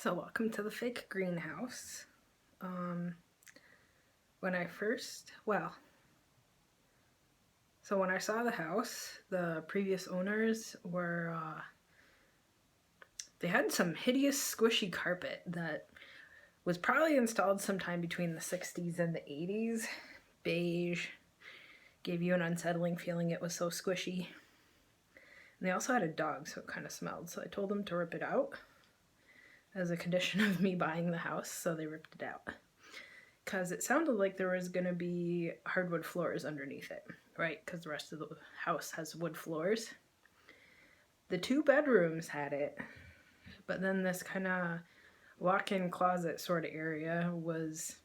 So welcome to the fake greenhouse. When I saw the house, the previous owners were, they had some hideous squishy carpet that was probably installed sometime between the 60s and the 80s. Beige, gave you an unsettling feeling, it was so squishy. And they also had a dog, so it kind of smelled, so I told them to rip it out as a condition of me buying the house, so they ripped it out. Because it sounded like there was going to be hardwood floors underneath it, right? Because the rest of the house has wood floors. The 2 bedrooms had it, but then this kind of walk-in closet sort of area was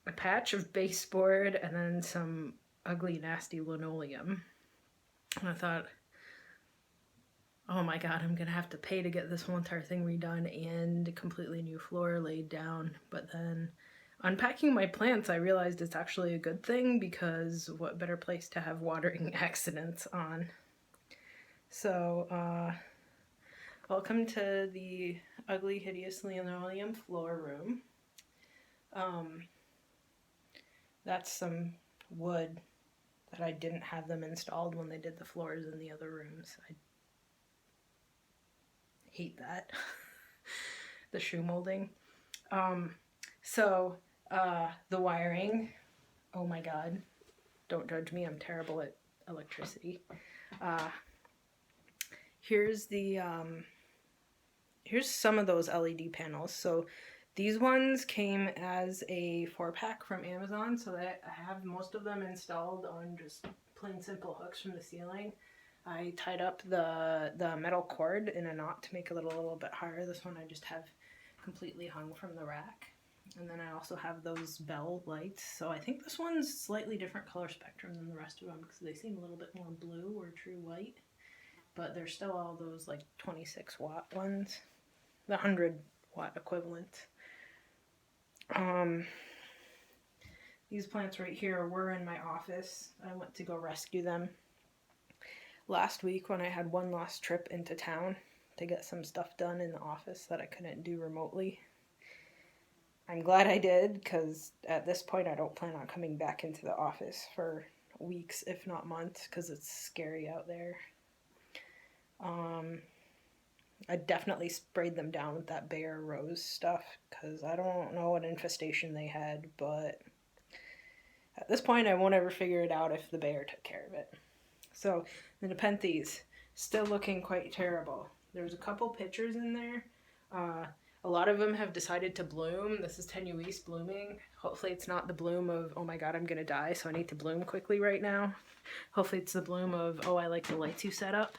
a patch of baseboard and then some ugly, nasty linoleum. And I thought, oh my god, I'm gonna have to pay to get this whole entire thing redone and a completely new floor laid down. But then unpacking my plants, I realized it's actually a good thing, because what better place to have watering accidents on. So, welcome to the ugly, hideous linoleum floor room. That's some wood that I didn't have them installed when they did the floors in the other rooms. I hate that. The shoe molding. The wiring, oh my god, don't judge me, I'm terrible at electricity. Here's some of those LED panels. So these ones came as a 4-pack from Amazon, so that I have most of them installed on just plain simple hooks from the ceiling. I tied up the metal cord in a knot to make it a little bit higher. This one I just have completely hung from the rack. And then I also have those bell lights. So I think this one's slightly different color spectrum than the rest of them, because they seem a little bit more blue or true white. But they're still all those like 26-watt ones. The 100-watt equivalent. These plants right here were in my office. I went to go rescue them last week when I had one last trip into town to get some stuff done in the office that I couldn't do remotely. I'm glad I did, because at this point I don't plan on coming back into the office for weeks, if not months, because it's scary out there. I definitely sprayed them down with that Bayer Rose stuff, because I don't know what infestation they had, but at this point I won't ever figure it out if the Bayer took care of it. So the Nepenthes, still looking quite terrible. There's a couple pictures in there. A lot of them have decided to bloom. This is tenuis blooming. Hopefully it's not the bloom of, oh my god, I'm gonna die, so I need to bloom quickly right now. Hopefully it's the bloom of, oh, I like the lights you set up.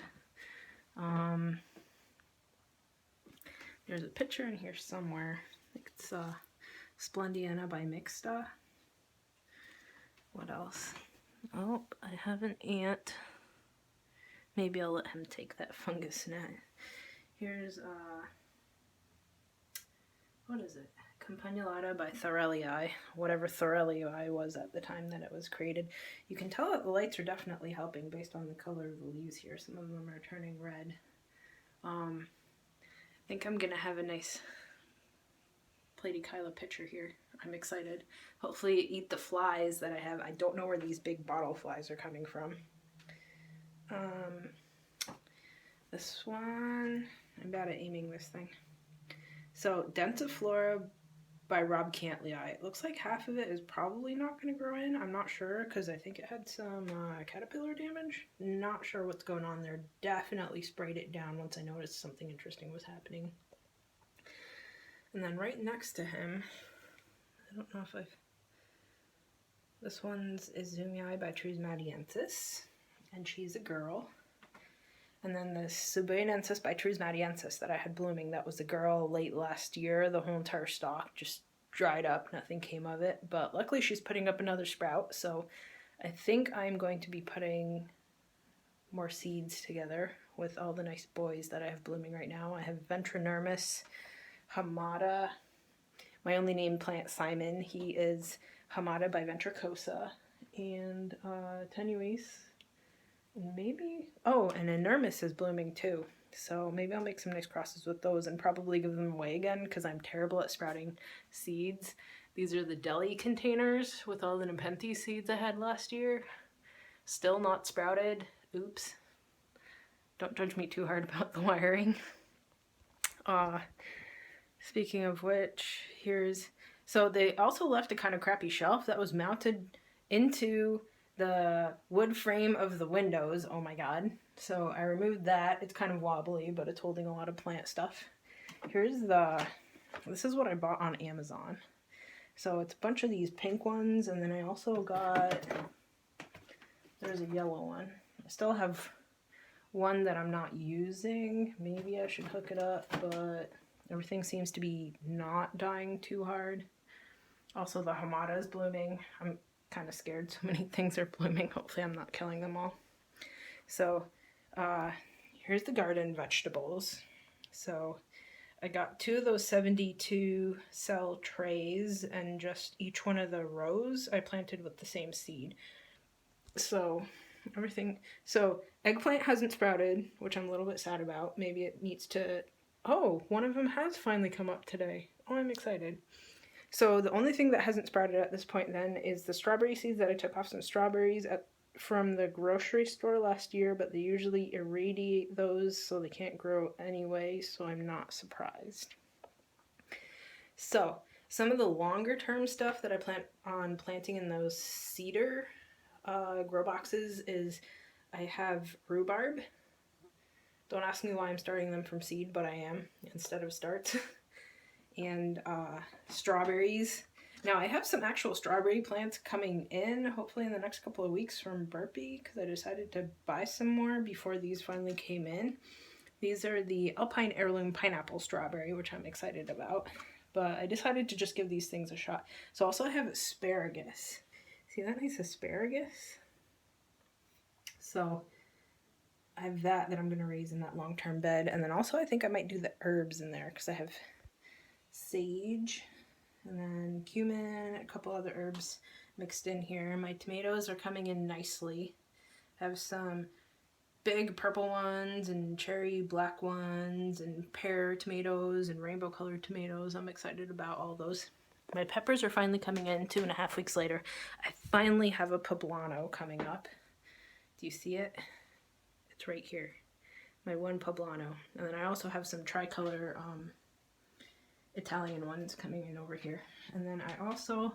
There's a picture in here somewhere. I think it's Splendiana by Mixta. What else? Oh, I have an ant. Maybe I'll let him take that fungus net. Here's, what is it? Campanulata by Thorellii, whatever Thorellii was at the time that it was created. You can tell that the lights are definitely helping based on the color of the leaves here. Some of them are turning red. I think I'm gonna have a nice Platykyla picture here. I'm excited. Hopefully eat the flies that I have. I don't know where these big bottle flies are coming from. This one, I'm bad at aiming this thing. So Densiflora by Rob Cantley. It looks like half of it is probably not going to grow in. I'm not sure, because I think it had some caterpillar damage. Not sure what's going on there. Definitely sprayed it down once I noticed something interesting was happening. And then right next to him, I don't know if I've... This one's Izumii by Trismatiensis, and she's a girl. And then this Subuenensis by Trismatiensis that I had blooming, that was a girl late last year. The whole entire stalk just dried up, nothing came of it. But luckily she's putting up another sprout, so I think I'm going to be putting more seeds together with all the nice boys that I have blooming right now. I have Ventrinermis, Hamada, my only named plant Simon. He is Hamada by Ventricosa, and tenuis. Maybe, oh, and Inermis is blooming too. So maybe I'll make some nice crosses with those and probably give them away again because I'm terrible at sprouting seeds. These are the deli containers with all the Nepenthe seeds I had last year. Still not sprouted. Oops. Don't judge me too hard about the wiring. Speaking of which, so they also left a kind of crappy shelf that was mounted into the wood frame of the windows. Oh my god. So I removed that. It's kind of wobbly, but it's holding a lot of plant stuff. This is what I bought on Amazon. So it's a bunch of these pink ones, and then I also got, there's a yellow one. I still have one that I'm not using. Maybe I should hook it up, but everything seems to be not dying too hard. Also, the hamada is blooming. I'm kind of scared so many things are blooming. Hopefully I'm not killing them all. So here's the garden vegetables. So I got 2 of those 72 cell trays, and just each one of the rows I planted with the same seed. So eggplant hasn't sprouted, which I'm a little bit sad about. Maybe it needs to, oh, one of them has finally come up today. Oh, I'm excited. So the only thing that hasn't sprouted at this point then is the strawberry seeds that I took off some strawberries from the grocery store last year, but they usually irradiate those so they can't grow anyway, so I'm not surprised. So some of the longer term stuff that I plan on planting in those cedar grow boxes is I have rhubarb. Don't ask me why I'm starting them from seed, but I am instead of starts. And strawberries. Now I have some actual strawberry plants coming in, hopefully in the next couple of weeks from Burpee, because I decided to buy some more before these finally came in. These are the Alpine Heirloom Pineapple Strawberry, which I'm excited about. But I decided to just give these things a shot. So also I have asparagus. See that nice asparagus? So I have that I'm going to raise in that long-term bed. And then also I think I might do the herbs in there because I have sage and then cumin, a couple other herbs mixed in here. My tomatoes are coming in nicely. I have some big purple ones and cherry black ones and pear tomatoes and rainbow colored tomatoes. I'm excited about all those. My peppers are finally coming in 2.5 weeks later. I finally have a poblano coming up. Do you see it? It's right here. My one poblano. And then I also have some tricolor Italian ones coming in over here. And then I also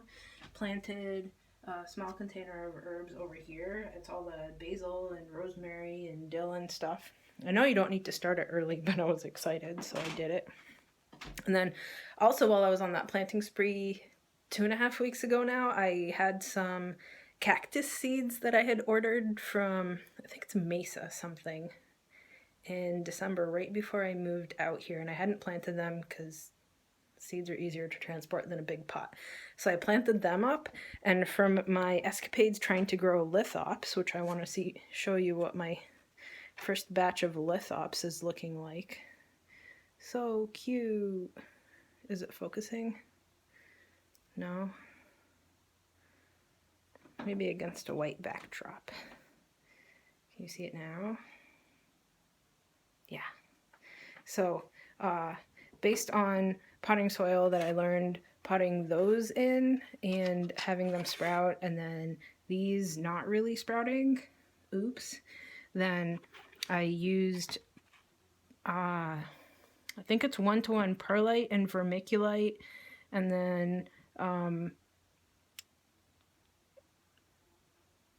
planted a small container of herbs over here. It's all the basil and rosemary and dill and stuff. I know you don't need to start it early, but I was excited, so I did it. And then also while I was on that planting spree 2.5 weeks ago now, I had some cactus seeds that I had ordered from, I think it's Mesa something, in December, right before I moved out here. And I hadn't planted them because seeds are easier to transport than a big pot. So I planted them up, and from my escapades trying to grow lithops, which I want to show you what my first batch of lithops is looking like. So cute. Is it focusing? No. Maybe against a white backdrop. Can you see it now? Yeah. So, based on potting soil that I learned potting those in and having them sprout, and then these not really sprouting, oops, then I used, I think it's 1-to-1 perlite and vermiculite, and then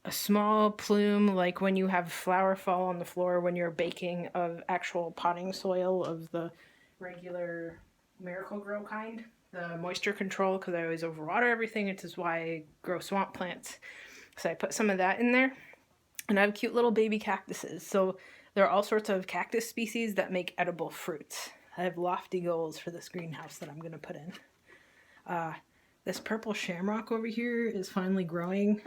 a small plume, like when you have flour fall on the floor when you're baking, of actual potting soil of the regular Miracle-Gro kind, the moisture control, because I always overwater everything. It is why I grow swamp plants. So I put some of that in there, and I have cute little baby cactuses. So there are all sorts of cactus species that make edible fruits. I have lofty goals for this greenhouse that I'm going to put in. This purple shamrock over here is finally growing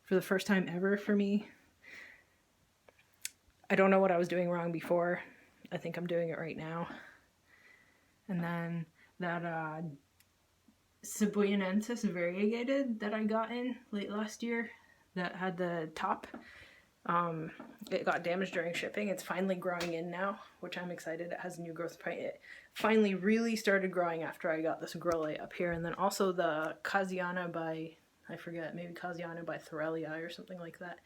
for the first time ever for me. I don't know what I was doing wrong before. I think I'm doing it right now. And then that Cebuyanensis variegated that I got in late last year that had the top It got damaged during shipping. It's finally growing in now, which I'm excited. It has a new growth point. It finally really started growing after I got this grow light up here. And then also the Casiana by, I forget, maybe Casiana by Thorelii or something like that.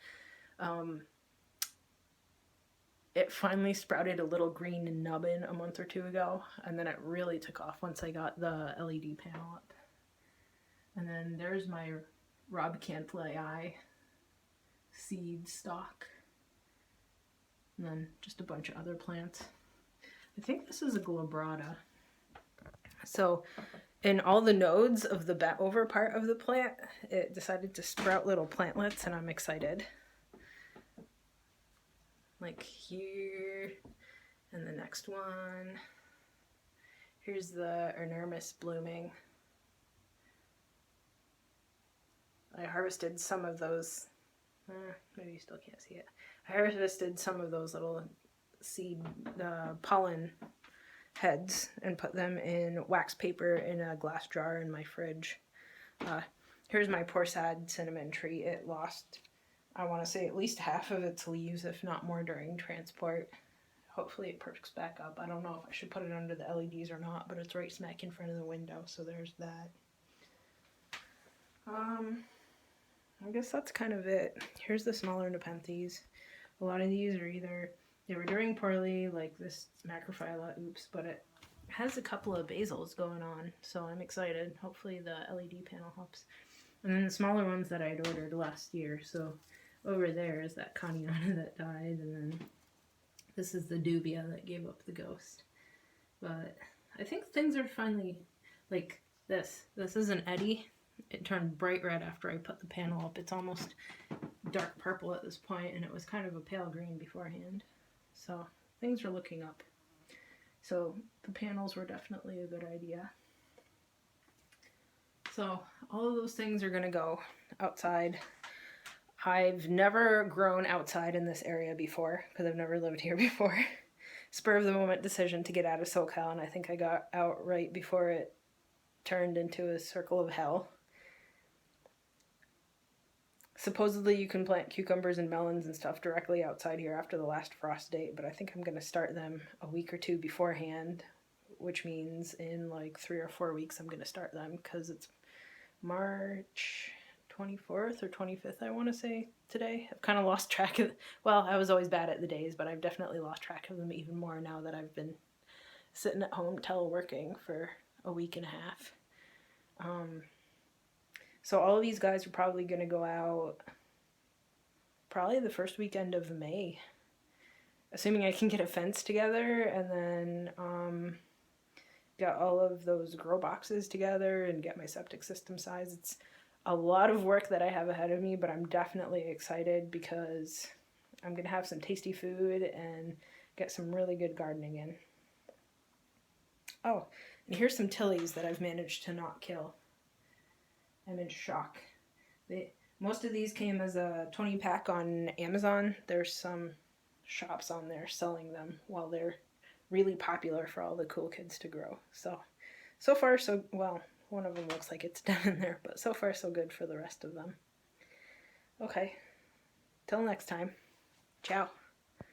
It finally sprouted a little green nubbin a month or two ago, and then it really took off once I got the LED panel up. And then there's my Rob Cantlii seed stock. And then just a bunch of other plants. I think this is a glabrata. So in all the nodes of the bent over part of the plant, it decided to sprout little plantlets, and I'm excited. Like here, and the next one. Here's the Ernermis blooming. I harvested some of those, maybe you still can't see it. I harvested some of those little seed pollen heads and put them in wax paper in a glass jar in my fridge. Here's my poor sad cinnamon tree. It lost, I want to say, at least half of its leaves, if not more, during transport. Hopefully it perks back up. I don't know if I should put it under the LEDs or not, but it's right smack in front of the window, so there's that. I guess that's kind of it. Here's the smaller Nepenthes. A lot of these are either, they were doing poorly, like this Macrophylla, oops, but it has a couple of basils going on, so I'm excited. Hopefully the LED panel helps. And then the smaller ones that I'd ordered last year, so over there is that Caniana that died, and then this is the Dubia that gave up the ghost. But I think things are finally, like this is an Eddy. It turned bright red after I put the panel up. It's almost dark purple at this point, and it was kind of a pale green beforehand. So things are looking up. So the panels were definitely a good idea. So all of those things are going to go outside. I've never grown outside in this area before because I've never lived here before. Spur of the moment decision to get out of SoCal, and I think I got out right before it turned into a circle of hell. Supposedly you can plant cucumbers and melons and stuff directly outside here after the last frost date, but I think I'm going to start them a week or two beforehand, which means in like 3 or 4 weeks I'm going to start them because it's March 24th or 25th, I want to say, today. I've kind of lost track of, well, I was always bad at the days, but I've definitely lost track of them even more now that I've been sitting at home teleworking for a week and a half. So all of these guys are probably going to go out probably the first weekend of May, assuming I can get a fence together, and then get all of those grow boxes together and get my septic system size. It's a lot of work that I have ahead of me, but I'm definitely excited because I'm going to have some tasty food and get some really good gardening in. Oh, and here's some tillies that I've managed to not kill. I'm in shock. Most of these came as a 20 pack on Amazon. There's some shops on there selling them while they're really popular for all the cool kids to grow. So far so, well, one of them looks like it's done in there, but so far so good for the rest of them. Okay, till next time. Ciao.